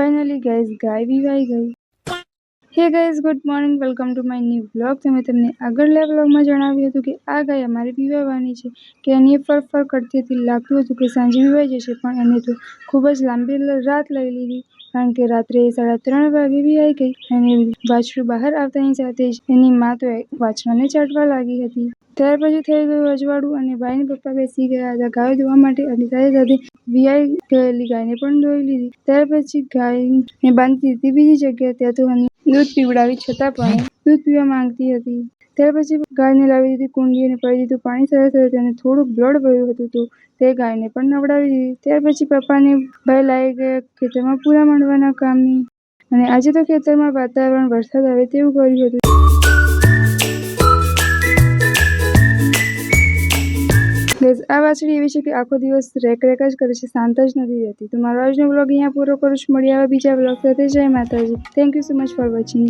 Finally guys ગાય વિવાઈ ગઈ. Hey guys, good morning, welcome to my new vlog. તમે તમને આગળના વ્લોગમાં જણાવ્યું હતું કે આ ગાય અમારી વિવાહવાની છે, કે એની ફર કરતી હતી. લાગતું હતું કે સાંજે વિવાઈ જશે, પણ એને તો ખૂબ જ લાંબી રાત લઈ લીધી, કારણ કે રાત્રે 3:30 વાગે વિવાઈ ગઈ. અને વાછડું બહાર આવતાની સાથે જ એની મા તો વાછડાને ચાટવા લાગી હતી. ત્યાર પછી થઈ ગયું અજવાળું અને ભાઈને પપ્પા બેસી ગયા હતા ગાયો ધોવા માટે, અને સાથે સાથે વિવાઈ ગયેલી ગાયને પણ ધોઈ લીધી. ત્યાર પછી ગાયને બાંધી દીધી બીજી જગ્યાએ. ત્યાં તો દૂધ પીવડાવી છતાં પણ દૂધ પીવા માંગતી હતી. ત્યાર પછી ગાયને લાવી દીધી કુંડી અને પાઈ દીધું પાણી. સાથે સાથે તેને થોડુંક બ્લડ વહ્યું હતું, તો તે ગાયને પણ નવડાવી દીધી. ત્યાર પછી પપ્પાને ભાઈ લાવી ગયા ખેતરમાં પૂરા માંડવાના કામની. અને આજે તો ખેતરમાં વાતાવરણ વરસાદ આવે તેવું કર્યું હતું. આ વાછડી એવી છે કે આખો દિવસ રેક જ કરે છે, શાંત જ નથી રહેતી. તો મારો આજનો વ્લોગ અહીંયા પૂરો કરું છું. મળીએ આવા બીજા વ્લોગ સાથે. જય માતાજી. Thank you so much for watching.